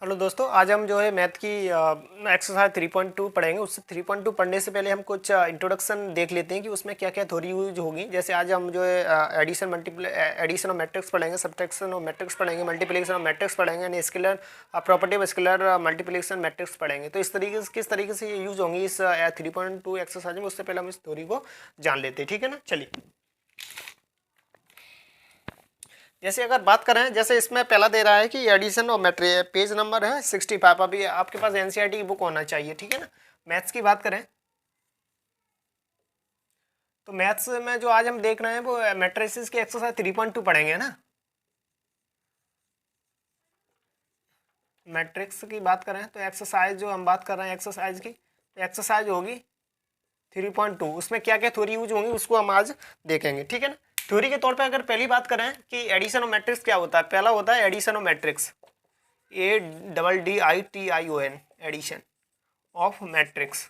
Hello दोस्तों, आज हम जो है मैथ की एक्सरसाइज 3.2 पढ़ेंगे। उससे 3.2 पढ़ने से पहले हम कुछ इंट्रोडक्शन देख लेते हैं कि उसमें क्या क्या थ्योरी यूज होगी। जैसे आज हम जो है एडिशन ऑफ मैट्रिक्स पढ़ेंगे, सब्ट्रैक्शन ऑफ मैट्रिक्स पढ़ेंगे, मल्टीप्लिकेशन ऑफ मैट्रिक्स पढ़ेंगे, यानी scalar property of scalar multiplication matrix पढ़ेंगे। तो इस तरीके से किस तरीके से ये यूज होंगी इस 3.2 एक्सरसाइज में, उससे पहले हम इस थ्योरी को जान लेते हैं। ठीक है ना, चलिए। जैसे अगर बात करें, जैसे इसमें पहला दे रहा है कि एडिशन और मैट्रिक्स, पेज नंबर है 65। अभी आपके पास एनसीईआरटी की बुक होना चाहिए। ठीक है ना, मैथ्स की बात करें तो मैथ्स में जो आज हम देख रहे हैं वो मैट्रिसेस की एक्सरसाइज 3.2 पढ़ेंगे ना। मैट्रिक्स की बात करें तो एक्सरसाइज जो हम बात कर रहे हैं एक्सरसाइज की, तो एक्सरसाइज होगी 3.2। उसमें क्या क्या थ्योरी यूज होंगी उसको हम आज देखेंगे। ठीक है ना, थ्योरी के तौर पे अगर पहली बात करें कि एडिशन ऑफ मैट्रिक्स क्या होता है, पहला होता है addition of matrix, ADDITION, addition of matrix.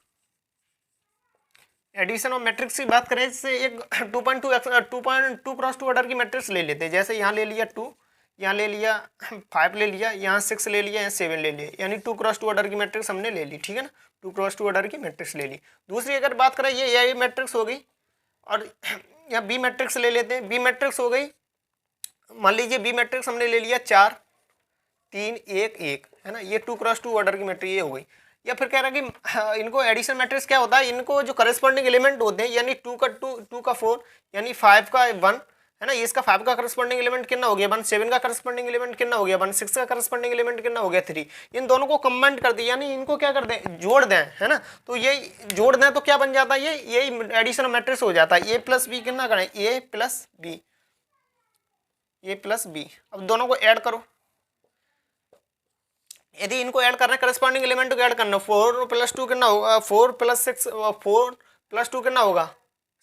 Addition of matrix की बात करें, जैसे एक 2.2 क्रॉस 2 ऑर्डर की मैट्रिक्स ले लेते हैं। जैसे यहाँ ले लिया 2, यहाँ ले लिया 5 ले लिया, यहाँ 6 ले लिया, यहाँ 7 ले लिया, यानी 2 क्रॉस 2 ऑर्डर की मैट्रिक्स हमने ले ली। ठीक है ना, 2 क्रॉस 2 ऑर्डर की मैट्रिक्स ले ली। दूसरी अगर बात करें, ये ए मैट्रिक्स हो गई, और यहाँ बी मैट्रिक्स ले लेते हैं। बी मैट्रिक्स हो गई, मान लीजिए बी मैट्रिक्स हमने ले लिया 4 3 1 1, है ना, ये 2 क्रॉस 2 ऑर्डर की मैट्रिक्स ये हो गई। या फिर कह रहा है कि इनको एडिशन मैट्रिक्स क्या होता है, इनको जो करस्पॉन्डिंग एलिमेंट होते हैं, यानी 2 का 2 का 4, यानी 5 का 1, है ना, इसका 5 का करस्पॉन्डिंग एलिमेंट कितना हो गया 1, 7 का करस्पॉन्डिंग एलिमेंट कितना हो गया 1, 6 का करस्पॉन्डिंग एलिमेंट कितना हो गया 3। इन दोनों को कंबाइन कर दिया, यानी इनको क्या कर दें, जोड़ दें, है ना। तो ये जोड़ दें तो क्या बन जाता है, ये यही एडिशन मैट्रिक्स हो जाता है। ए प्लस बी कितना करें, ए प्लस बी, ए प्लस बी। अब दोनों को ऐड करो, यदि इनको ऐड करना है करस्पॉन्डिंग एलिमेंट को ऐड करना, 4 + 2 कितना होगा, 4 + 6, 4 + 2 कितना होगा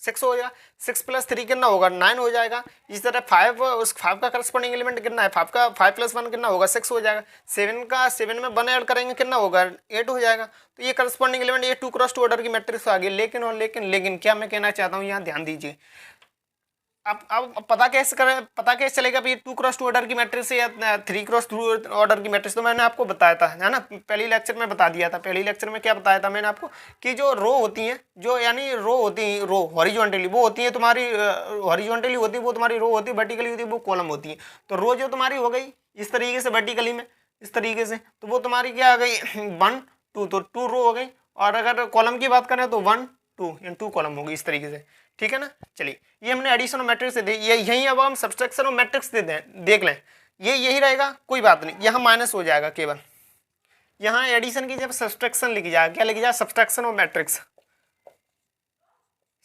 6 हो जाएगा, 6 + 3 कितना होगा 9 हो जाएगा। इस तरह 5, उस 5 का करस्पॉन्डिंग एलिमेंट कितना है, 5 का 5 + 1 कितना होगा 6 हो जाएगा। 7 में 1 ऐड करेंगे कितना होगा 8 हो जाएगा। तो ये करस्पॉन्डिंग एलिमेंट, ये 2 क्रॉस 2 ऑर्डर की मैट्रिक्स आ गई। लेकिन और लेकिन क्या मैं कहना चाहता हूँ, यहाँ ध्यान दीजिए। अब पता कैसे करें, पता कैसे चलेगा ये 2 क्रॉस 2 ऑर्डर की मैट्रिक्स या 3 क्रॉस 2 ऑर्डर की मैट्रिक्स, तो मैंने आपको बताया था, है ना, पहली लेक्चर में बता दिया था। पहली लेक्चर में क्या बताया था मैंने आपको, कि जो रो होती हैं, जो यानी रो होती हैं, रो हॉरिजॉन्टली वो होती है तुम्हारी, हॉरिजॉन्टली होती है वो तुम्हारी रो होती है, वर्टिकली होती है वो कॉलम होती है। तो रो जो तुम्हारी हो गई इस तरीके से वर्टिकली में, इस तरीके से, तो वो तुम्हारी क्या आ गई 1 2, तो 2 रो हो गई। और अगर कॉलम की बात करें तो 1 2, यानी 2 कॉलम होगी इस तरीके से। ठीक है ना, चलिए, ये हमने एडिशन ऑफ मैट्रिक्स दे दी। ये यही अब हम सब्सट्रैक्शन ऑफ मैट्रिक्स दे दें, देख लें, ये यही रहेगा, कोई बात नहीं, यहाँ माइनस हो जाएगा केवल। यहाँ एडिशन की जब सब्सट्रैक्शन लिखी जाएगा, क्या लिखी जाए, subtraction of matrix,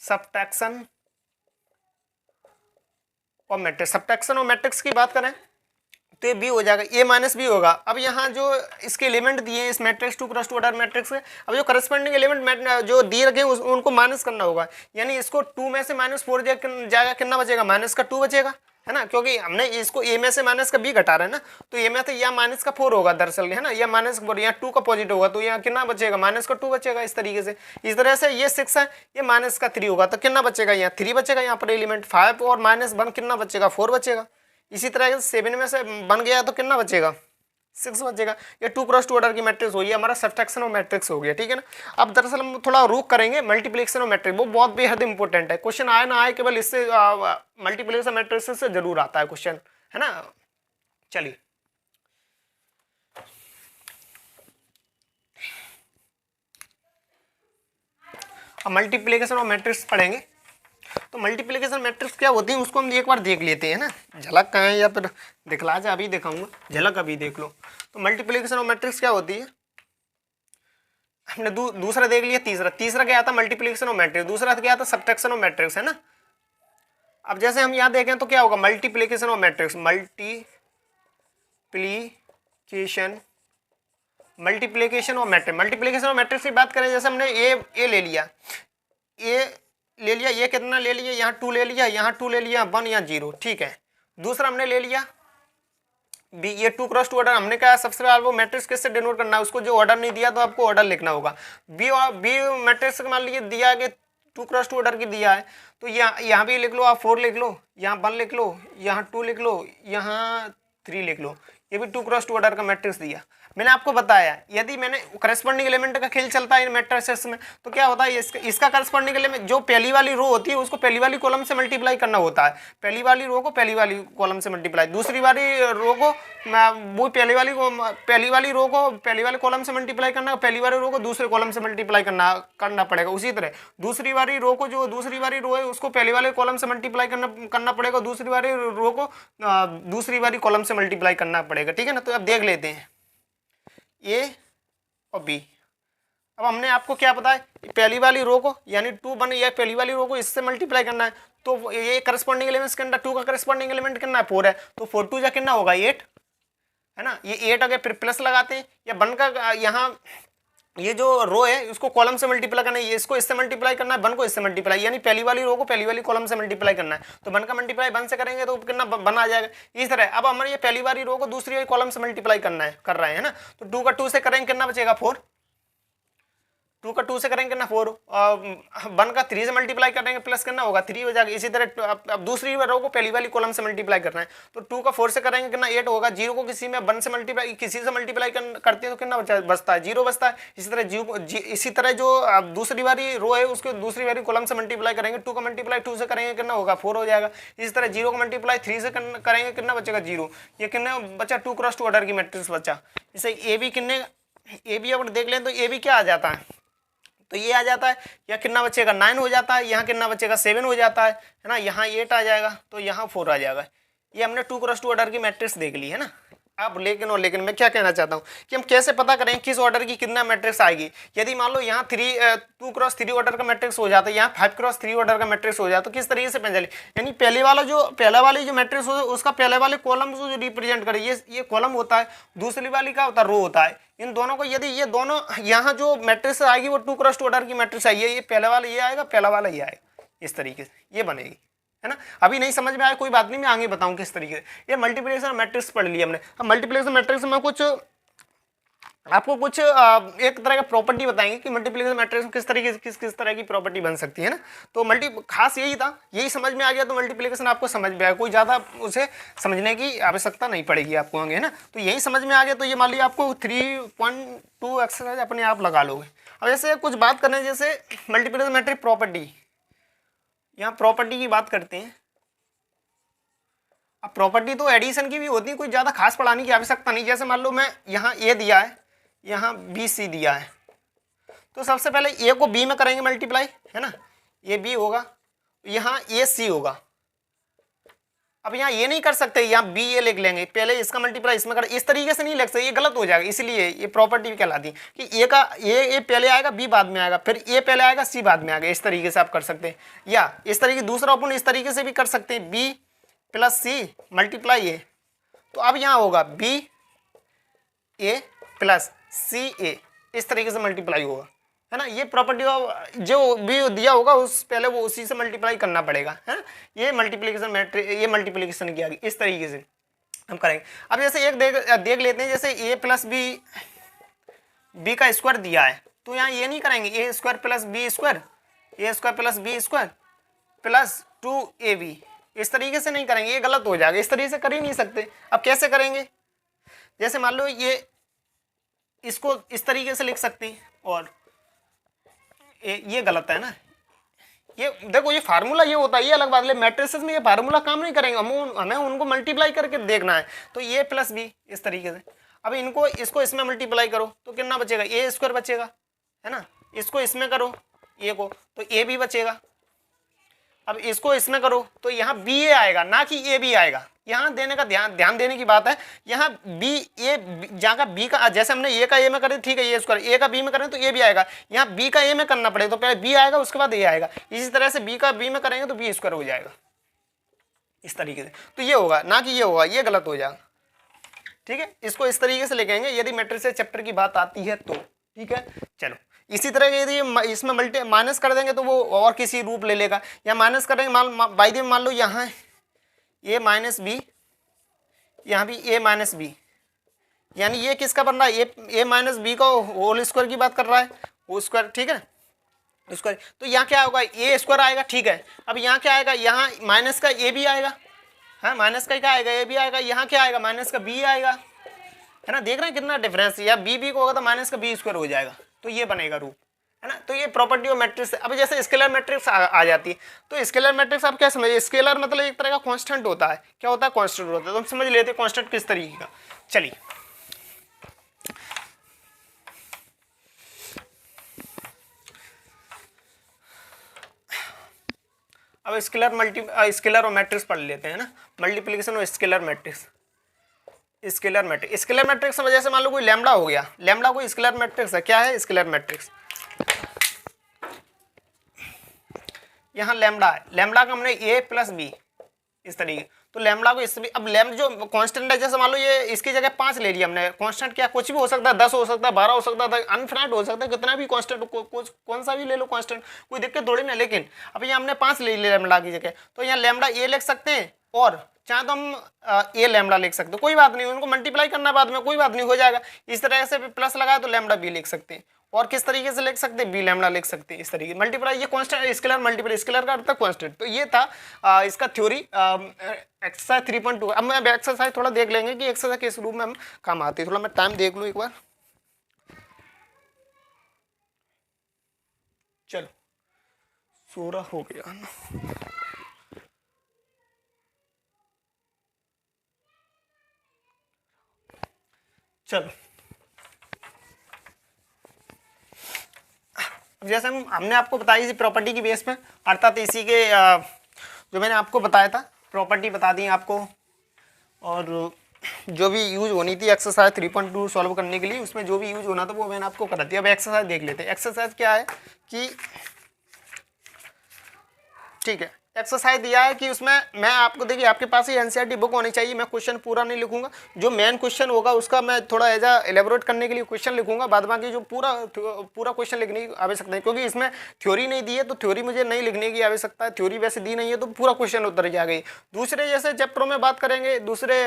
subtraction of matrix. Subtraction of matrix की बात करें तो ये बी हो जाएगा, ए माइनस बी होगा। अब यहाँ जो इसके एलिमेंट दिए इस मैट्रिक्स 2 क्रॉस 2 ऑर्डर मैट्रिक्स के, अब जो करस्पॉन्डिंग एलिमेंट जो दिए रखे हैं उनको माइनस करना होगा। यानी इसको 2 में से -4 जाएगा, कितना बचेगा, माइनस का 2 बचेगा, है ना, क्योंकि हमने इसको ए में से माइनस का बी घटा रहे हैं ना। तो ए में तो यहाँ माइनस का 4 होगा दरअसल, है ना, यह माइनस का 4, यहाँ 2 का पॉजिटिव होगा, तो यहाँ कितना बचेगा, माइनस का 2 बचेगा इस तरीके से। इस तरह से ये 6 है, ये माइनस का 3 होगा, तो कितना बचेगा, यहाँ 3 बचेगा। यहाँ पर एलिमेंट 5 और -1 कितना बचेगा, 4 बचेगा। इसी तरह से 7 में से बन गया तो कितना बचेगा, 6 बचेगा। ये 2 क्रॉस 2 ऑर्डर की मैट्रिक्स हुई, हमारा सब्सट्रैक्शन ऑफ मैट्रिक्स हो गया। ठीक है ना, अब दरअसल हम थोड़ा रुक करेंगे मल्टीप्लिकेशन ऑफ मैट्रिक्स, वो बहुत बेहद इंपॉर्टेंट है। क्वेश्चन आए ना आए, केवल इससे मल्टीप्लिकेशन मैट्रिक्स से जरूर आता है क्वेश्चन, है ना। चलिए, अब मल्टीप्लिकेशन ऑफ मैट्रिक्स पढ़ेंगे। तो मल्टीप्लिकेशन मैट्रिक्स क्या होती है उसको हम एक बार देख लेते हैं ना, झलक कहें या फिर दिखला जा, अभी दिखाऊंगा, झलक अभी देख लो। तो मल्टीप्लिकेशन ऑफ मैट्रिक्स क्या होती है, हमने दूसरा देख लिया, तीसरा क्या था मल्टीप्लिकेशन ऑफ मैट्रिक्स, दूसरा क्या था सब्ट्रैक्शन ऑफ मैट्रिक्स, है ना। अब जैसे हम यहाँ देखें तो क्या होगा, multiplication of matrix, multiplication of matrix. Multiplication of matrix की बात करें, जैसे हमने ए ले लिया, ये कितना ले लिया, यहाँ 2 ले लिया, यहाँ 2 ले लिया, 1 यहाँ 0, ठीक है। दूसरा हमने ले लिया बी, ये 2 क्रॉस 2 ऑर्डर, हमने कहा सबसे पहले वो मैट्रिक्स किससे डिनोट करना है, उसको जो ऑर्डर नहीं दिया तो आपको ऑर्डर लिखना होगा। बी मैट्रिक्स मान लीजिए दिया है कि 2 क्रॉस 2 ऑर्डर की दिया है, तो यहाँ भी लिख लो आप, 4 लिख लो, यहाँ 1 लिख लो, यहाँ 2 लिख लो, यहाँ 3 लिख लो, ये भी 2 क्रॉस 2 ऑर्डर का मैट्रिक्स दिया। मैंने आपको बताया यदि मैंने करस्पॉन्डिंग एलिमेंट का खेल चलता है मैट्रिसेस में तो क्या होता है, इसका करस्पॉन्डिंग एलिमेंट जो पहली वाली रो होती है उसको पहली वाली कॉलम से मल्टीप्लाई करना होता है, पहली वाली रो को पहली वाली कॉलम से मल्टीप्लाई, दूसरी वाली रो को वो पहली वाली रो को पहली वाली कॉलम से मल्टीप्लाई करना, पहली वाली रो को दूसरे कॉलम से मल्टीप्लाई करना पड़ेगा। उसी तरह दूसरी वाली रो को जो दूसरी वाली रो है उसको पहली वाले कॉलम से मल्टीप्लाई करना पड़ेगा, दूसरी वाली रो को दूसरी वाली कॉलम से मल्टीप्लाई करना पड़ेगा। ठीक है ना, तो अब देख लेते हैं ए और बी। अब हमने आपको क्या बताया, पहली वाली रो को यानी 2 1 या पहली वाली रो को इससे मल्टीप्लाई करना है, तो ये करस्पॉन्डिंग एलिमेंट्स के अंदर 2 का करस्पॉन्डिंग एलिमेंट कितना है 4 है, तो 4 2 जा कितना होगा 8 है ना, ये 8 अगर फिर प्लस लगाते हैं या 1 का यहाँ ये जो रो है उसको कॉलम से मल्टीप्लाई करना है, ये इसको इससे मल्टीप्लाई करना है, 1 को इससे मल्टीप्लाई, यानी पहली वाली रो को पहली वाली कॉलम से मल्टीप्लाई करना है, तो 1 का मल्टीप्लाई 1 से करेंगे तो कितना 1 आ जाएगा। इस तरह अब हमारे ये पहली वाली रो को दूसरी वाली कॉलम से मल्टीप्लाई कर रहे हैं ना, तो 2 का 2 से करेंगे कितना बचेगा 4, 2 का 2 से करेंगे कितना 4, 1 का 3 से मल्टीप्लाई करेंगे प्लस करना होगा 3 हो जाएगा। इसी तरह अब दूसरी रो को पहली वाली कॉलम से मल्टीप्लाई करना है, तो 2 का 4 से करेंगे कितना 8 होगा, 0 को किसी में 1 से मल्टीप्लाई किसी से मल्टीप्लाई करते हैं तो कितना बचता है 0 बचता है। इसी तरह जो दूसरी वाली रो है उसको दूसरी वाली कॉलम से मल्टीप्लाई करेंगे, 2 का मल्टीप्लाई 2 से करेंगे कितना होगा 4 हो जाएगा। इसी तरह 0 का मल्टीप्लाई 3 से करेंगे कितना बचेगा 0, ये कितना बचा 2 क्रॉस 2 ऑर्डर की मैट्रिक्स बचा। इसे ए बी अगर देख लें तो ए बी क्या आ जाता है, तो ये आ जाता है, या कितना बचेगा 9 हो जाता है, यहाँ कितना बचेगा 7 हो जाता है ना, यहाँ 8 आ जाएगा तो यहाँ 4 आ जाएगा। ये हमने 2 क्रॉस 2 ऑर्डर की मैट्रिक्स देख ली है ना। अब लेकिन मैं क्या कहना चाहता हूँ कि हम कैसे पता करें किस ऑर्डर की कितना मैट्रिक्स आएगी। यदि मान लो यहाँ 2 क्रॉस 3 ऑर्डर का मैट्रिक्स हो जाता है, यहाँ 5 क्रॉस 3 ऑर्डर का मैट्रिक्स हो जाता है, तो किस तरीके से पहचाने, यानी पहला वाली जो मैट्रिक्स हो उसका पहले वाले कॉलम को जो रिप्रेजेंट करे, ये कॉलम होता है, दूसरी वाली का होता है रो होता है। इन दोनों को यदि ये दोनों यहाँ जो मैट्रिक्स आएगी वो 2 क्रॉस 2 ऑर्डर की मैट्रिक्स आएगी, ये पहला वाला ये आएगा, पहला वाला ये आएगा, इस तरीके से ये बनेगी है ना। अभी नहीं समझ में आया कोई बात नहीं, मैं आगे बताऊं किस तरीके से। ये मल्टीप्लिकेशन मैट्रिक्स पढ़ लिया हमने। अब मल्टीप्लिकेशन मैट्रिक्स में आपको कुछ एक तरह का प्रॉपर्टी बताएंगे कि मल्टीप्लिकेशन मैट्रिक्स किस तरीके से किस तरह की प्रॉपर्टी बन सकती है ना। तो खास यही था, यही समझ में आ गया तो मल्टीप्लिकेशन आपको समझ में आया, कोई ज़्यादा उसे समझने की आवश्यकता नहीं पड़ेगी आपको आगे है ना। तो यही समझ में आ गया तो ये मान लिया आपको 3.2 एक्सरसाइज अपने आप लगा लोगे। अब जैसे कुछ बात करने जैसे मल्टीप्लिकेशन मैट्रिक्स प्रॉपर्टी, यहाँ प्रॉपर्टी की बात करते हैं। अब प्रॉपर्टी तो एडिशन की भी होती है, कोई ज़्यादा खास पढ़ाने की आवश्यकता नहीं। जैसे मान लो मैं यहाँ ए दिया है, यहाँ बी सी दिया है, तो सबसे पहले ए को बी में करेंगे मल्टीप्लाई है ना, ये बी होगा, यहाँ ए सी होगा। अब यहाँ ये नहीं कर सकते, यहाँ बी ए लिख लेंगे, पहले इसका मल्टीप्लाई इसमें कर, इस तरीके से नहीं लिख सकते, ये गलत हो जाएगा। इसलिए ये प्रॉपर्टी भी कहलाती है कि ए पहले आएगा, बी बाद में आएगा, फिर ए पहले आएगा, सी बाद में आएगा। इस तरीके से आप कर सकते हैं, या इस तरीके दूसरा अपन इस तरीके से भी कर सकते हैं, बी प्लस सी मल्टीप्लाई ए। तो अब यहाँ होगा बी ए प्लस सी ए, इस तरीके से मल्टीप्लाई होगा है ना। ये प्रॉपर्टी जो भी दिया होगा उस पहले वो उसी से मल्टीप्लाई करना पड़ेगा है ना। ये मल्टीप्लिकेशन मैट्रिक्स, ये मल्टीप्लिकेशन की आ गई, इस तरीके से हम करेंगे। अब जैसे एक देख लेते हैं, जैसे ए प्लस बी का स्क्वायर दिया है, तो यहाँ ये नहीं करेंगे a square plus b square, a square plus b square plus 2ab, इस तरीके से नहीं करेंगे, ये गलत हो जाएगा, इस तरीके से कर ही नहीं सकते। अब कैसे करेंगे, जैसे मान लो इसको इस तरीके से लिख सकते हैं, और ये गलत है ना। ये देखो ये फार्मूला ये होता है, ये अलग बात है, मैट्रिसेस में ये फार्मूला काम नहीं करेंगे, हमें उनको मल्टीप्लाई करके देखना है। तो ए प्लस बी इस तरीके से, अब इसको इसमें मल्टीप्लाई करो तो कितना बचेगा, ए स्क्वायर बचेगा है ना। इसको इसमें करो ए को तो ए बी बचेगा। अब इसको इसमें करो तो यहाँ बी ए आएगा, ना कि ए बी आएगा। यहाँ देने का ध्यान देने की बात है, यहाँ बी ए जहाँ का बी का, जैसे हमने ए का ए में करें ठीक है, ए स्क्वायर, ए का बी में करें तो ए भी आएगा, यहाँ बी का ए में करना पड़ेगा तो पहले बी आएगा उसके बाद ए आएगा। इसी तरह से बी का बी में करेंगे तो बी स्क्वायर हो जाएगा, इस तरीके से। तो ये होगा, ना कि ये होगा, ये गलत हो जाएगा। ठीक है, इसको इस तरीके से लिखेंगे यदि मैट्रिक्स चैप्टर की बात आती है तो। ठीक है, चलो इसी तरह के यदि इसमें माइनस कर देंगे तो वो और किसी रूप ले लेगा, या माइनस करेंगे बाई द मान लो यहाँ ए माइनस बी, यहाँ भी ए माइनस बी, यानी ये किसका बन रहा है, ए माइनस बी का होल स्क्वायर की बात कर रहा है, वो स्क्वायर। ठीक है, स्क्वायर, तो यहाँ क्या होगा, ए स्क्वायर आएगा। ठीक है, अब यहाँ क्या आएगा, यहाँ माइनस का ए भी आएगा, हाँ माइनस का क्या आएगा, ए भी आएगा, यहाँ क्या आएगा, माइनस का बी आएगा है ना, देख रहे हैं कितना डिफरेंस, या बी को होगा तो माइनस का बी स्क्वायर हो जाएगा, तो ये बनेगा रूप, है ना। तो ये प्रॉपर्टी ऑफ मैट्रिक्स। अब जैसे स्केलर मैट्रिक्स आ जाती है, तो स्केलर मैट्रिक्स आप क्या समझिए, स्केलर मतलब एक तरह का कांस्टेंट होता है। क्या होता है, कांस्टेंट होता है। तो हम समझ लेते हैं कांस्टेंट किस तरीके का। चलिए अब स्केलर और मैट्रिक्स पढ़ लेते हैं ना, मल्टीप्लिकेशन और स्केलर मैट्रिक्स। स्केलर मैट्रिक्स वजह से मान लो कोई लैम्बडा हो गया, लैम्बडा कोई स्केलर मैट्रिक्स है। क्या है स्केलर मैट्रिक्स, यहाँ लैम्बडा है, लैम्बडा का हमने ए प्लस बी इस तरीके, तो लैम्बडा को इस, अब लैम्बडा जो कांस्टेंट है, जैसे मान लो ये इसकी जगह 5 ले लिया हमने। कांस्टेंट क्या कुछ भी हो सकता है, 10 हो सकता है, 12 हो सकता है, अनफिनाइट हो सकता है, कितना भी कांस्टेंट कौन सा भी ले लो कांस्टेंट, कोई दिक्कत थोड़ी ना। लेकिन अब यहाँ हमने 5 ले लिया लैम्बडा की जगह, तो यहाँ लैम्बडा ए लिख सकते हैं, और चाहे तो हम ए लैम्बडा लिख सकते हो, कोई बात नहीं, उनको मल्टीप्लाई करना बाद में, कोई बात नहीं, हो जाएगा। इस तरह से प्लस लगाया तो लैम्बडा बी लिख सकते हैं, और किस तरीके से लिख सकते हैं, बी लैम्बडा लिख सकते हैं, इस तरीके मल्टीप्लाई। ये कांस्टेंट स्केलर मल्टीप्लाई, स्केलर का अर्थ है कांस्टेंट। तो ये था इसका थ्योरी एक्सरसाइज 3.2। अब मैं एक्सरसाइज थोड़ा देख लेंगे कि एक्सरसाइज किस रूप में हम काम आती है। थोड़ा मैं टाइम देख लूँ एक बार। चलो 16 हो गया ना। चलो जैसे हमने आपको बताई थी प्रॉपर्टी की बेस में, अर्थात इसी के जो मैंने आपको बताया था प्रॉपर्टी बता दी आपको, और जो भी यूज होनी थी एक्सरसाइज 3.2 सॉल्व करने के लिए, उसमें जो भी यूज होना था वो मैंने आपको करा दिया। अब एक्सरसाइज देख लेते हैं। एक्सरसाइज क्या है कि ठीक है, एक्सरसाइज दिया है कि उसमें मैं आपको, देखिए आपके पास ही एनसीईआरटी बुक होनी चाहिए। मैं क्वेश्चन पूरा नहीं लिखूंगा, जो मेन क्वेश्चन होगा उसका मैं थोड़ा एज एलेबोरेट करने के लिए क्वेश्चन लिखूंगा, बाद बाकी जो पूरा क्वेश्चन लिखने की आवश्यकता नहीं, क्योंकि इसमें थ्योरी नहीं दी है, तो थ्योरी मुझे नहीं लिखने की आवश्यकता है। थ्योरी वैसे दी नहीं है तो पूरा क्वेश्चन उतर जाएगा। दूसरे जैसे चैप्टरों में बात करेंगे, दूसरे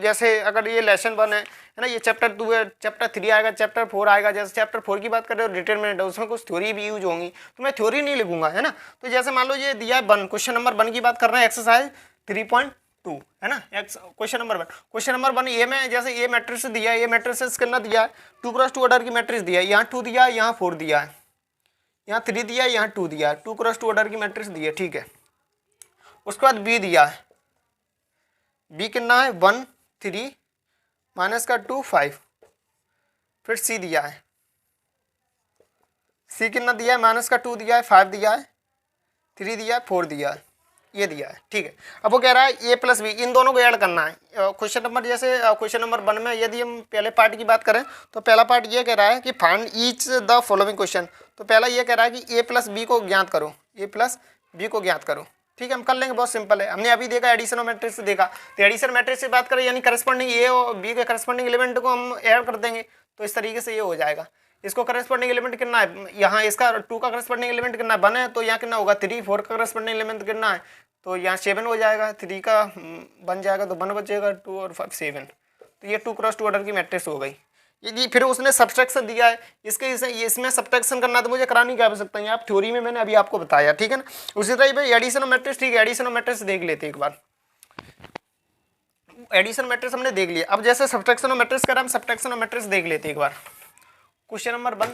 जैसे अगर ये लेसन 1 है ना, ये चैप्टर 2 है, चैप्टर 3 आएगा, चैप्टर 4 आएगा। जैसे चैप्टर 4 की बात करें डिटरमिनेंट है, उसमें कुछ थ्योरी भी यूज होंगी, तो मैं थ्योरी नहीं लिखूंगा, है ना। तो जैसे मान लो ये दिया है 1, क्वेश्चन नंबर 1 की बात कर रहे हैं, एक्सरसाइज 3.2 है ना। क्वेश्चन नंबर 1 ए में, जैसे ए मैट्रिक्स दिया है, ए मैट्रिक्स कितना दिया है, 2x2 ऑर्डर की मैट्रिक्स दिया है। यहाँ 2 दिया है, यहाँ 4 दिया है, यहाँ 3 दिया है, यहाँ 2 दिया है, 2x2 ऑर्डर की मैट्रिक्स दी है, ठीक है। उसके बाद बी दिया है, बी कितना है 1 3 माइनस का 2 5। फिर सी दिया है, सी कितना दिया है, माइनस का 2 दिया है, 5 दिया है, 3 दिया है, 4 दिया है, ये दिया है, ठीक है। अब वो कह रहा है ए प्लस बी, इन दोनों को ऐड करना है। क्वेश्चन नंबर जैसे क्वेश्चन नंबर 1 में यदि हम पहले पार्ट की बात करें, तो पहला पार्ट ये कह रहा है कि find each the following question. तो पहला ये कह रहा है कि ए प्लस बी को ज्ञात करो, ए प्लस बी को ज्ञात करो, ठीक है। हम कर लेंगे, बहुत सिंपल है। हमने अभी देखा एडिशन ऑफ मैट्रिक्स देखा, तो एडिशन मैट्रिक्स से बात करें यानी करस्पॉन्डिंग ए और बी के करस्पॉन्डिंग एलिमेंट को हम ऐड कर देंगे, तो इस तरीके से ये हो जाएगा। इसको करस्पॉन्डिंग एलिमेंट कितना है, यहाँ इसका 2 का करस्पॉन्डिंग एलिमेंट कितना है 1 है, तो यहाँ कितना होगा 3, 4 का करस्पॉन्डिंग एलिमेंट कितना है, तो यहाँ 7 हो जाएगा, 3 का बन जाएगा तो 1 बचेगा, 2 और 5 7। तो ये 2x2 ऑर्डर की मैट्रिक्स हो गई। ये फिर उसने सब्सट्रैक्शन दिया है, इसमें सब्सट्रैक्शन करना तो मुझे कराने की आवश्यकता है, आप थ्योरी में मैंने अभी आपको बताया, ठीक है ना। उसी तरह भाई एडिशन ऑफ मैट्रिक्स, ठीक है, एडिशन ऑफ मैट्रिक्स देख लेते एक बार। एडिशन मैट्रिक्स हमने देख लिया, अब जैसे सब्सट्रैक्शन ऑफ मैट्रिक्स करा, हम सब्सट्रैक्शन ऑफ मैट्रिक्स देख लेते एक बार। क्वेश्चन नंबर 1,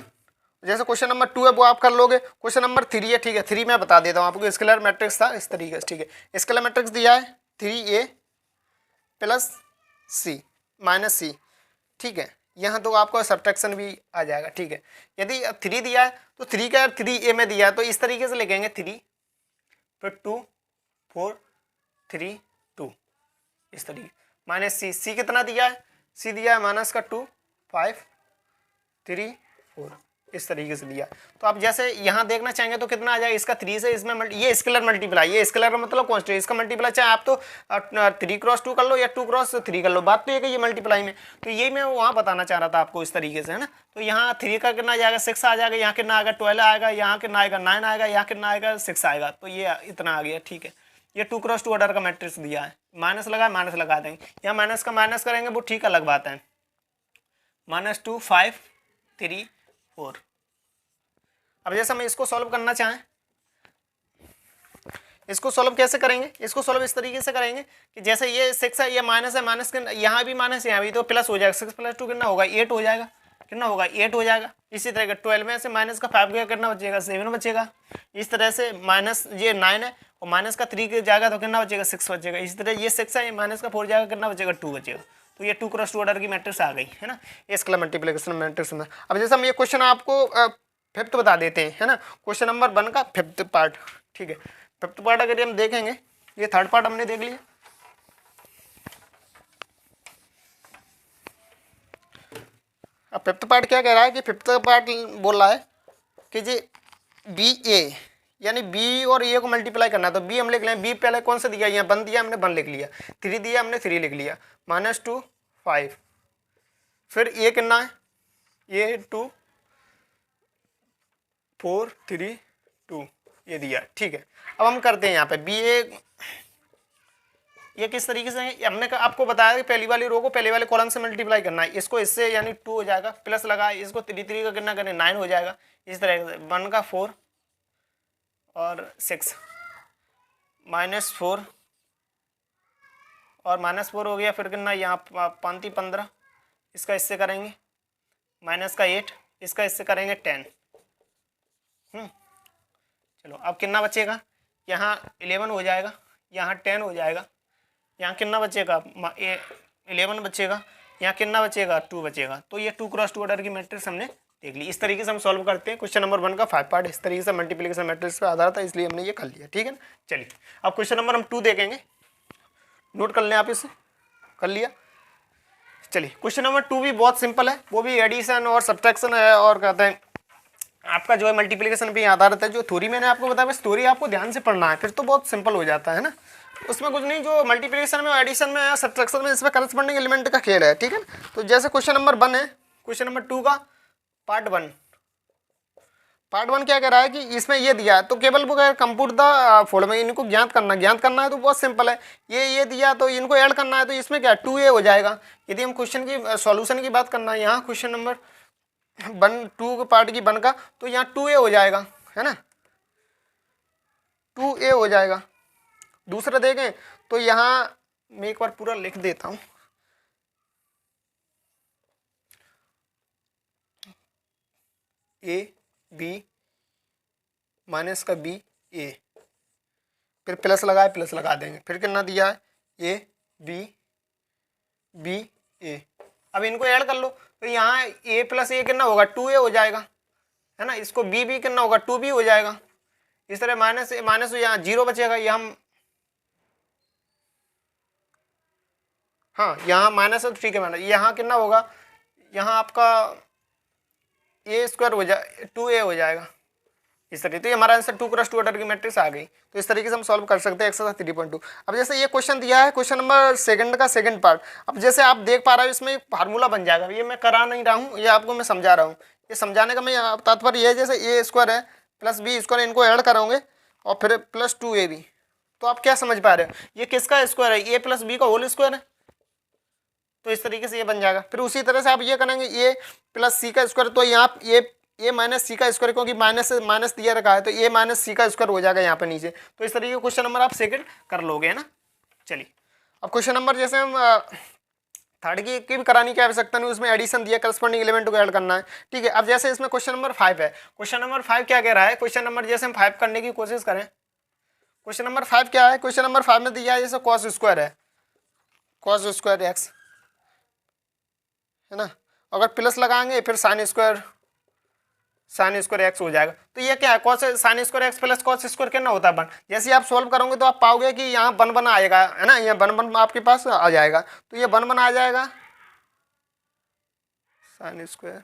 जैसे क्वेश्चन नंबर 2 है वो आप कर लोगे, क्वेश्चन नंबर 3 है, ठीक है। 3 मैं बता देता हूँ आपको, स्केलर मैट्रिक्स था इस तरीके से, ठीक है। स्केलर मैट्रिक्स दिया है 3a प्लस सी माइनस सी, ठीक है। यहाँ तो आपको सब्ट्रैक्शन भी आ जाएगा, ठीक है। यदि 3 दिया है तो 3 का 3a में दिया है, तो इस तरीके से लिखेंगे 3 फिर 2 4 3 2 इस तरीके, माइनस सी, सी कितना दिया है, सी दिया है माइनस का 2 5 3 4 इस तरीके से दिया। तो आप जैसे यहाँ देखना चाहेंगे तो कितना आ जाएगा, इसका 3 से इसमें ये स्केलर मल्टीप्लाई, ये स्केलर का मतलब कांस्टेंट, इसका मल्टीप्लाई चाहे आप तो 3x2 कर लो या 2x3 कर लो, बात तो ये कि ये मल्टीप्लाई में, तो यही मैं वहाँ बताना चाह रहा था आपको इस तरीके से, है ना। तो यहाँ 3 का कितना आ जाएगा 6 आ जाएगा, यहाँ कितना आएगा 12 आएगा, यहाँ कितना आएगा 9 आएगा, यहाँ कितना आएगा 6 आएगा, तो ये इतना आ गया, ठीक है। ये 2x2 ऑर्डर का मैट्रिक्स दिया है, माइनस लगा माइनस लगा देंगे, यहाँ माइनस का माइनस करेंगे वो ठीक अलग बात है, -2 5 3 4। अब जैसे हम इसको सॉल्व करना चाहें, इसको सॉल्व कैसे करेंगे, इसको सॉल्व इस तरीके से करेंगे कि जैसे ये 6 है, ये माइनस है, माइनस के यहाँ भी माइनस, यहाँ भी, तो प्लस हो जाएगा। 6 + 2 कितना होगा, 8 हो जाएगा। कितना होगा, 8 हो जाएगा। इसी तरह 12 में से माइनस का 5 गया, कितना बचेगा, 7 बचेगा। इस तरह से माइनस ये 9 है और माइनस का 3 जाएगा तो कितना बचेगा, 6 बचेगा। इसी तरह ये 6 है, ये माइनस का 4 जाएगा, कितना बचेगा, 2 बचेगा। तो ये 2 × 2 ऑर्डर की मैट्रिक्स आ गई है ना, ये स्केलर मल्टीप्लिकेशन मैट्रिक्स में। अब जैसे हम ये क्वेश्चन आपको फिफ्थ बता देते हैं, है ना, क्वेश्चन नंबर 1 का फिफ्थ पार्ट। ठीक है, फिफ्थ पार्ट अगर हम देखेंगे, ये थर्ड पार्ट हमने देख लिया। अब फिफ्थ पार्ट क्या कह रहा है कि फिफ्थ पार्ट बोल रहा है कि जी बी ए यानी बी और ए को मल्टीप्लाई करना है। तो बी हम लिख लें, बी पहले कौन सा दिया, यहाँ 1 दिया, हमने 1 लिख लिया। 3 दिया, हमने 3 लिख लिया। -2 5, फिर ए कितना है, ये 2 4 3 2 ये दिया। ठीक है, अब हम करते हैं यहाँ पे बी ए, ये किस तरीके से है, हमने आपको बताया कि पहली वाली रो को पहले वाले कॉलम से मल्टीप्लाई करना है। इसको इससे यानी 2 हो जाएगा, प्लस लगा, इसको 3 का कितना करें, 9 हो जाएगा। इस तरह से 1 का 4 और 6 -4 और -4 हो गया। फिर कितना यहाँ 5 15, इसका इससे करेंगे माइनस का 8, इसका इससे करेंगे 10। चलो अब कितना बचेगा, यहाँ 11 हो जाएगा, यहाँ 10 हो जाएगा, यहाँ कितना बचेगा 11 बचेगा, यहाँ कितना बचेगा 2 बचेगा। तो ये 2 × 2 ऑर्डर की मैट्रिक्स हमने देख ली। इस तरीके से हम सॉल्व करते हैं क्वेश्चन नंबर 1 का 5 पार्ट। इस तरीके से मल्टीप्लिकेशन मैट्रिक्स पे आधार था, इसलिए हमने ये कर लिया। ठीक है ना, चलिए अब क्वेश्चन नंबर हम 2 देखेंगे, नोट कर लें आप, इसे कर लिया। चलिए क्वेश्चन नंबर 2 भी बहुत सिंपल है, वो भी एडिशन और सब्ट्रैक्शन है और कहते हैं आपका जो है मल्टीप्लिकेशन पे आधारित है। जो थ्योरी मैंने आपको बताया, बस थ्योरी आपको ध्यान से पढ़ना है, फिर तो बहुत सिंपल हो जाता है ना, उसमें कुछ नहीं। जो मल्टीप्लिकेशन में, एडिशन में, सब्ट्रैक्शन में, इसमें करस्पॉन्डिंग एलिमेंट का खेल है। ठीक है, तो जैसे क्वेश्चन नंबर 1 है, क्वेश्चन नंबर 2 का पार्ट 1 क्या कह रहा है कि इसमें ये दिया है, तो केवल वो कंप्यूट द फॉलोइंग, इनको ज्ञात करना है। तो बहुत सिंपल है, ये दिया तो इनको ऐड करना है। तो इसमें क्या 2a हो जाएगा। यदि हम क्वेश्चन की सॉल्यूशन की बात करना है, यहाँ क्वेश्चन नंबर 2 के पार्ट की 1 का, तो यहाँ 2a हो जाएगा, है ना, 2a हो जाएगा। दूसरा देखें तो यहाँ मैं एक बार पूरा लिख देता हूँ, a b माइनस का b a, फिर प्लस लगाए, प्लस लगा देंगे, फिर कितना दिया है a b b a। अब इनको ऐड कर लो, तो यहाँ a + a कितना होगा, 2a हो जाएगा, है ना। इसको b भी कितना होगा, 2b हो जाएगा। इस तरह माइनस माइनस यहाँ 0 बचेगा, ये हम हाँ यहाँ माइनस है तो ठीक है, माइनस यहाँ कितना होगा, यहाँ आपका a² हो जाए 2a हो जाएगा। इस तरीके, तो ये हमारा आंसर 2 × 2 ऑर्डर की मैट्रिक्स आ गई। तो इस तरीके से हम सॉल्व कर सकते हैं एक्सरसाइज 3.2। अब जैसे ये क्वेश्चन दिया है, क्वेश्चन नंबर 2 का सेकंड पार्ट। अब जैसे आप देख पा रहे हो, इसमें फार्मूला बन जाएगा। ये मैं करा नहीं रहा हूँ, ये आपको मैं समझा रहा हूँ। ये समझाने का मैं तात्पर्य ये है, जैसे a² है + b², इनको ऐड करोगे और फिर +2ab। तो आप क्या समझ पा रहे हो, ये किसका स्क्वायर है, a + b का होल स्क्वायर है। तो इस तरीके से ये बन जाएगा। फिर उसी तरह से आप ये करेंगे a + c का स्क्वायर, तो यहाँ a - c का स्क्वायर, क्योंकि माइनस दिया रखा है, तो a - c का स्क्वायर हो जाएगा यहाँ पे नीचे। तो इस तरीके का क्वेश्चन नंबर आप सेकंड कर लोगे, है ना। चलिए अब क्वेश्चन नंबर जैसे हम थर्ड की भी कराने की आवश्यकता नहीं, उसमें एडिशन दिया, करस्पॉन्डिंग एलिमेंट को ऐड करना है। ठीक है, अब जैसे इसमें क्वेश्चन नंबर 5 है, क्वेश्चन नंबर 5 क्या कह रहा है, क्वेश्चन नंबर जैसे हम 5 करने की कोशिश करें, क्वेश्चन नंबर 5 क्या है, क्वेश्चन नंबर 5 में दिया है जैसे cos² है, cos² x, है ना। अगर प्लस लगाएंगे फिर sin² x हो जाएगा। तो ये क्या है, sin² x + cos² कितना होता है 1। जैसे आप सॉल्व करोगे तो आप पाओगे कि यहाँ 1 आएगा, है ना, यहाँ 1 आपके पास आ जाएगा। तो ये 1 आ जाएगा sin²,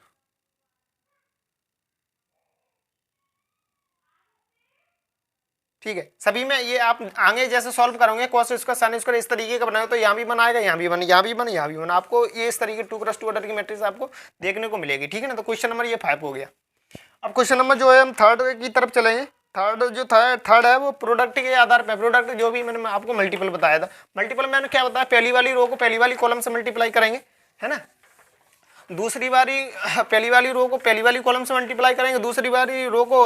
ठीक है। सभी में ये आप आगे जैसे सॉल्व करोगे cos² sin² इस तरीके का बनाओ, तो यहाँ भी बनाएगा, यहाँ भी बना, यहाँ भी बना, यहाँ भी बना। आपको ये इस तरीके 2 × 2 ऑर्डर की मैट्रिक्स आपको देखने को मिलेगी। ठीक है ना, तो क्वेश्चन नंबर ये 5 हो गया। अब क्वेश्चन नंबर जो है हम थर्ड की तरफ चलेंगे। थर्ड है वो प्रोडक्ट के आधार पर, प्रोडक्ट जो भी मैंने आपको मल्टीपल बताया था। मल्टीपल मैंने क्या बताया, पहली वाली रो को पहली वाली कॉलम से मल्टीप्लाई करेंगे, है ना। दूसरी बारी पहली वाली रो को पहली वाली कॉलम से मल्टीप्लाई करेंगे, दूसरी बारी रो को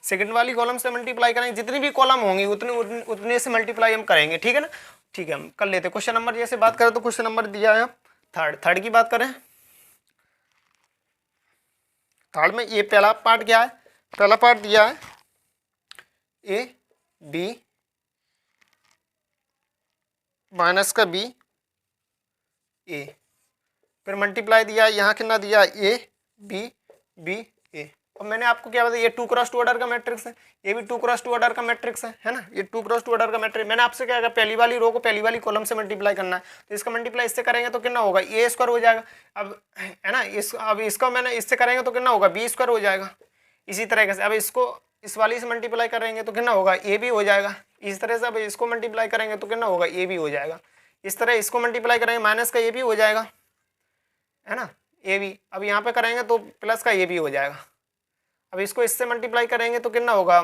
सेकंड वाली कॉलम से मल्टीप्लाई करेंगे, जितनी भी कॉलम होंगी उतने से मल्टीप्लाई हम करेंगे। ठीक है ना, ठीक है, हम कर लेते हैं। क्वेश्चन नंबर जैसे बात करें तो क्वेश्चन नंबर दिया है थर्ड की बात करें। थर्ड में ये पहला पार्ट क्या है, पहला पार्ट दिया है ए बी माइनस का बी ए, फिर मल्टीप्लाई दिया यहाँ कितना दिया ए बी बी ए। और मैंने आपको क्या बताया, ये 2x2 ऑर्डर का मैट्रिक्स है, ये भी 2x2 ऑर्डर का मैट्रिक्स है ना, ये 2x2 ऑर्डर का मैट्रिक्स। मैंने आपसे क्या कहा, पहली वाली रो को पहली वाली कॉलम से मल्टीप्लाई करना है, तो इसका मल्टीप्लाई इससे करेंगे तो कितना होगा, ए स्क्वायर हो जाएगा। अब है ना, अब इसका मैंने इससे करेंगे तो कितना होगा, बी स्क्वायर हो जाएगा। इसी तरीके से अब इसको इस वाली से मल्टीप्लाई करेंगे तो कितना होगा, ए भी हो जाएगा। इस तरह से अब इसको मल्टीप्लाई करेंगे तो कितना होगा, ए भी हो जाएगा। इस तरह इसको मल्टीप्लाई करेंगे माइनस का ए भी हो जाएगा, है ना, ए भी। अब यहाँ पे करेंगे तो प्लस का ए भी हो जाएगा। अब इसको इससे मल्टीप्लाई करेंगे तो कितना होगा,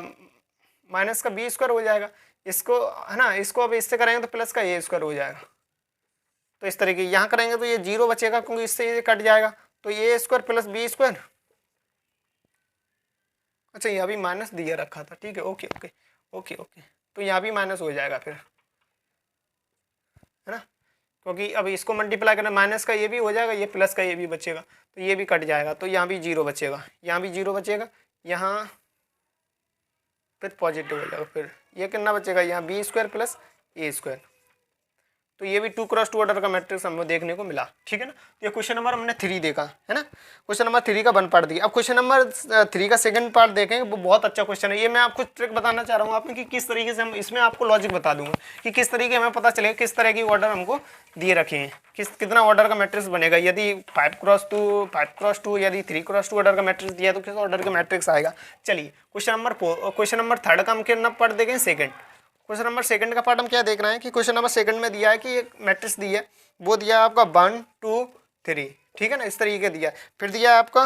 माइनस का बी स्क्वायर हो जाएगा। इसको है ना, इसको अब इससे करेंगे तो प्लस का ए स्क्वायर हो जाएगा। तो इस तरीके यहाँ करेंगे तो ये 0 बचेगा, क्योंकि इससे ये कट जाएगा, तो ए स्क्वायर प्लस बी स्क्वायर। अच्छा, यहाँ भी माइनस दिया रखा था, ठीक है, ओके ओके ओके ओके, तो यहाँ भी माइनस हो जाएगा फिर, है ना, क्योंकि अब इसको मल्टीप्लाई करना, माइनस का ये भी हो जाएगा, ये प्लस का ये भी बचेगा, तो ये भी कट जाएगा, तो यहाँ भी 0 बचेगा, यहाँ भी 0 बचेगा, यहाँ फिर पॉजिटिव हो जाएगा। फिर ये कितना बचेगा, यहाँ बी स्क्वायर प्लस ए स्क्वायर। तो ये भी 2x2 ऑर्डर का मैट्रिक्स हमको देखने को मिला। ठीक है ना, तो ये क्वेश्चन नंबर हमने 3 देखा, है ना, क्वेश्चन नंबर 3 का 1 पार्ट दिया। अब क्वेश्चन नंबर 3 का सेकंड पार्ट देखेंगे, वो बहुत अच्छा क्वेश्चन है। ये मैं आपको ट्रिक बताना चाह रहा हूँ आपने कि किस तरीके से हम इसमें आपको लॉजिक बता दूंगा कि किस तरीके हमें पता चलेगा किस तरह की ऑर्डर हमको दिए रखे हैं, कितना ऑर्डर का मैट्रिक्स बनेगा। यदि 5x2 यदि 3x2 ऑर्डर का मैट्रिक्स दिया तो किस ऑर्डर का मैट्रिक्स आएगा। चलिए क्वेश्चन नंबर 4, क्वेश्चन नंबर 3 का हम कितना पार्ट देखें, सेकंड। क्वेश्चन नंबर 2 का पार्ट हम क्या देख रहे हैं कि क्वेश्चन नंबर 2 में दिया है कि एक मैट्रिक्स दी है, वो दिया है आपका 1 2 3, ठीक है ना, इस तरीके दिया है। फिर दिया है आपका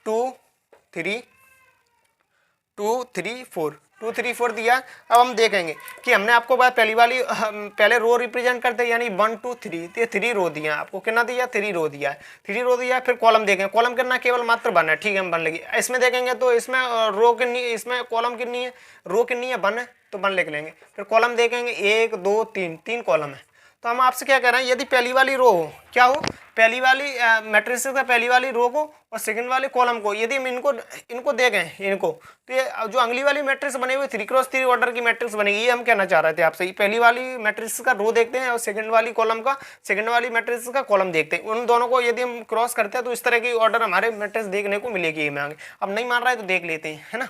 2 3 4 दिया। अब हम देखेंगे कि हमने आपको बात पहले रो रिप्रेजेंट करते हैं, यानी 1 2 3, तो 3 रो दिया है आपको, कितना दिया, 3 रो दिया है, 3 रो दिया है। फिर कॉलम देखेंगे, कॉलम कितना, केवल मात्र 1 है, ठीक है, हम 1 लगी। इसमें देखेंगे तो इसमें रो कितनी, इसमें कॉलम कितनी है, रो कितनी है, 1 है, तो 1 लिख लेंगे। फिर कॉलम देखेंगे 1 2 3 कॉलम है। तो हम आपसे क्या कह रहे हैं, यदि पहली वाली रो हो, क्या हो, पहली वाली मैट्रिक्स का पहली वाली रो को और सेकंड वाली कॉलम को यदि हम इनको देखें इनको, तो ये जो अगली वाली मैट्रिक्स बने हुए 3x3 ऑर्डर की मैट्रिक्स बनेगी। ये हम कहना चाह रहे थे आपसे, पहली वाली मैट्रिक्स का रो देखते हैं और सेकंड वाली मैट्रिक्स का कॉलम देखते हैं। उन दोनों को यदि हम क्रॉस करते हैं तो इस तरह की ऑर्डर हमारे मैट्रिक्स देखने को मिलेगी। मैं आगे अब नहीं मान रहा है तो देख लेते हैं, है ना,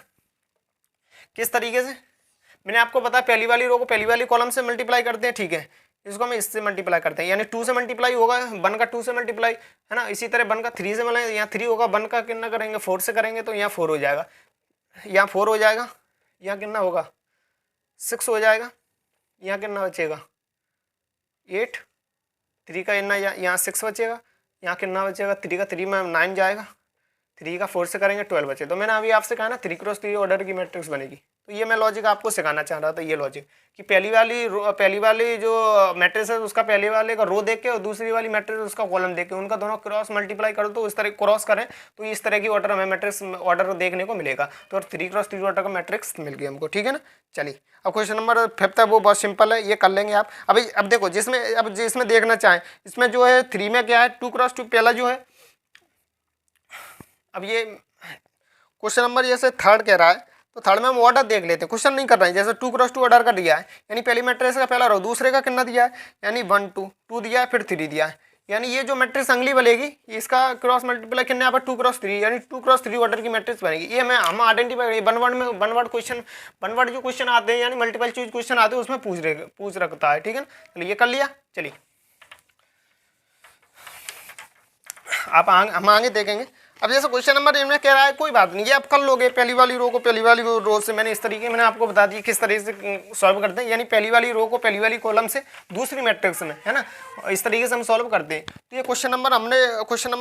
किस तरीके से। मैंने आपको बताया पहली वाली रो को पहली वाली कॉलम से मल्टीप्लाई करते हैं, ठीक है, इसको हम इससे मल्टीप्लाई करते हैं, यानी 2 से मल्टीप्लाई होगा, 1 का 2 से मल्टीप्लाई, है ना। इसी तरह 1 का 3 से मतलब यहाँ 3 होगा, 1 का कितना करेंगे 4 से करेंगे, तो यहाँ 4 हो जाएगा, यहाँ 4 हो जाएगा, यहाँ कितना होगा 6 हो जाएगा, यहाँ कितना बचेगा 8, 3 का यहाँ 6 बचेगा, यहाँ कितना बचेगा 3 का 3 में 9 जाएगा, 3 का 4 से करेंगे 12 बचे। तो मैंने अभी आपसे कहा ना 3x3 ऑर्डर की मैट्रिक्स बनेगी। तो ये मैं लॉजिक आपको सिखाना चाह रहा था, ये लॉजिक कि पहली वाली जो मैट्रिक्स है उसका पहले वाले का रो देख के और दूसरी वाली मैट्रिक्स उसका कॉलम देख के उनका दोनों क्रॉस मल्टीप्लाई करो तो इस तरह क्रॉस करें तो इस तरह की ऑर्डर हमें मैट्रिक्स ऑर्डर देखने को मिलेगा। तो 3x3 ऑर्डर का मैट्रिक्स मिल गया हमको, ठीक है ना। चलिए अब क्वेश्चन नंबर 5 है, वो बहुत सिंपल है, ये कर लेंगे आप। अब देखो जिसमें देखना चाहें, इसमें जो है 3 में क्या है 2x2 पहला जो है। अब ये क्वेश्चन नंबर जैसे 3 कह रहा है तो 3 में हम ऑर्डर देख लेते हैं, क्वेश्चन नहीं कर रहे हैं। जैसे 2x2 ऑर्डर का दिया है, यानी पहली मैट्रिक्स का पहला रो, दूसरे का कितना दिया है, यानी 1 2 दिया है, फिर 3 दिया है, यानी ये जो मैट्रिक्स अगली बनेगी इसका क्रॉस मल्टीप्लाई कितने यहाँ पर 2x3, यानी 2x3 ऑर्डर की मैट्रिक्स बनेगी। ये हम आइडेंटिफाई वन वर्ड जो क्वेश्चन आते हैं यानी मल्टीपल चॉइस क्वेश्चन आते हैं उसमें पूछ रखता है, ठीक है ना। चलिए ये कर लिया। चलिए हम आगे देखेंगे। अब जैसे क्वेश्चन नंबर इनमें कह रहा है, कोई बात नहीं, ये आप कर लोगे पहली वाली रो को पहली वाली रो से। मैंने इस तरीके मैंने आपको बता दिया किस तरीके से सॉल्व करते हैं, यानी पहली वाली रो को पहली वाली कॉलम से दूसरी मैट्रिक्स में, है ना, इस तरीके से हम सॉल्व करते हैं। तो ये क्वेश्चन नंबर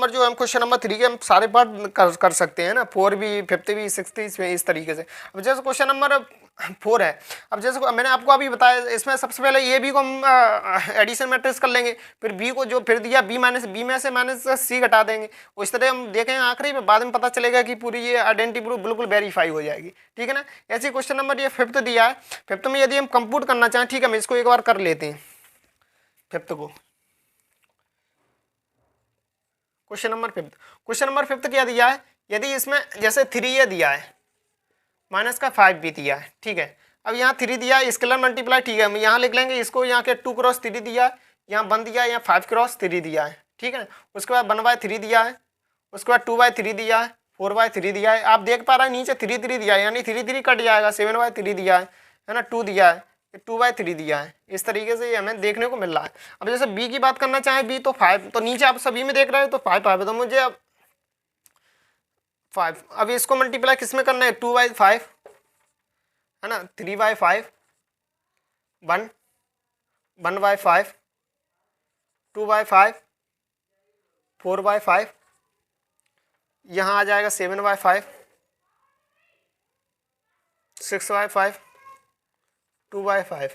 जो हम क्वेश्चन नंबर 3 के हम सारे पार्ट कर सकते हैं ना, 4 भी 5 भी 6 इस तरीके से। अब जैसे क्वेश्चन नंबर 4 है। अब जैसे मैंने आपको अभी बताया, इसमें सबसे पहले ए बी को हम एडिशन मैट्रिक्स कर लेंगे, फिर बी को जो फिर दिया बी में से माइनस सी घटा देंगे। उस तरह हम देखेंगे आखिरी में, बाद में पता चलेगा कि पूरी ये आइडेंटिटी प्रूफ बिल्कुल वेरीफाई हो जाएगी, ठीक है ना। ऐसे क्वेश्चन नंबर ये 5th दिया है। 5th में यदि हम कंप्यूट करना चाहें, ठीक है, हम इसको एक बार कर लेते हैं 5th को। क्वेश्चन नंबर 5th क्या दिया है, यदि इसमें जैसे 3 ये दिया है माइनस का 5 भी दिया है, ठीक है। अब यहाँ 3 दिया है, स्केलर मल्टीप्लाई, ठीक है, हम यहाँ लिख लेंगे इसको, यहाँ के 2 क्रॉस 3 दिया है, यहाँ 1 दिया है, यहाँ 5 क्रॉस 3 दिया है, ठीक है। उसके बाद 1/3 दिया है, उसके बाद 2/3 दिया है, 4/3 दिया है। आप देख पा रहे हैं नीचे 3 दिया है, यानी 3 कट जाएगा, 7/3 दिया है ना, 2 दिया है, 2/3 दिया है। इस तरीके से ये हमें देखने को मिल रहा है। अब जैसे बी की बात करना चाहें, बी तो 5, तो नीचे आप सभी में देख रहे हो तो 5 है, तो मुझे अब 5, अब इसको मल्टीप्लाई किस में करना है, 2/5 है ना, 3/5, 1/5, 2/5, 4/5, यहाँ आ जाएगा 7/5, 6/5, 2/5,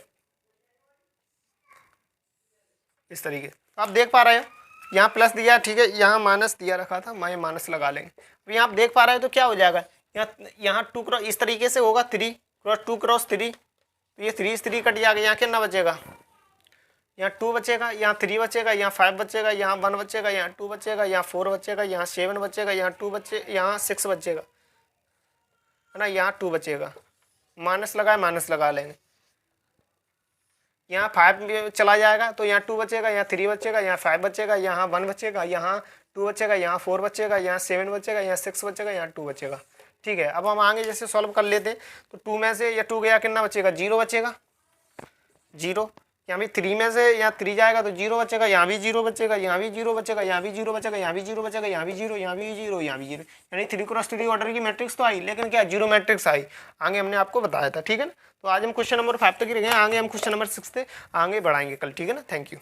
इस तरीके। आप देख पा रहे हो यहाँ प्लस दिया, ठीक है, यहाँ माइनस दिया रखा था, मैं माइनस लगा लेंगे। अब यहाँ आप देख पा रहे हो तो क्या हो जाएगा, यहाँ 2 क्रॉस इस तरीके से होगा, 3 क्रॉस 2 क्रॉस 3, तो ये 3 कट जाएगा, यहाँ कितना बचेगा, यहाँ 2 बचेगा, यहाँ 3 बचेगा, यहाँ 5 बचेगा, यहाँ 1 बचेगा, यहाँ 2 बचेगा, यहाँ 4 बचेगा, यहाँ 7 बचेगा, यहाँ 2 बचे, यहाँ 6 बचेगा, है ना, यहाँ 2 बचेगा, माइनस लगा लेंगे। यहाँ 5 चला जाएगा तो यहाँ 2 बचेगा, यहाँ 3 बचेगा, यहाँ 5 बचेगा, यहाँ 1 बचेगा, यहाँ 2 बचेगा, यहाँ 4 बचेगा, यहाँ 7 बचेगा, यहाँ 6 बचेगा, यहाँ 2 बचेगा, ठीक है। अब हम आगे जैसे सॉल्व कर लेते हैं, तो 2 में से या 2 गया कितना बचेगा, 0 बचेगा, 0। यहाँ भी 3 में से यहाँ 3 जाएगा तो 0 बचेगा, यहाँ भी 0 बचेगा, यहाँ भी 0 बचेगा, यहाँ भी 0 बचेगा, यहाँ भी 0 बचेगा, यहाँ भी 0, यहाँ भी 0, यहाँ भी 0, यानी 3 क्रॉस 3 ऑर्डर की मैट्रिक्स तो आई, लेकिन क्या 0 मैट्रिक्स आई, आगे हमने आपको बताया था, ठीक है ना। तो आज हम क्वेश्चन नंबर 5 तक ही रह गए, आगे हम क्वेश्चन नंबर 6 से आगे बढ़ाएंगे कल, ठीक है ना। Thank you.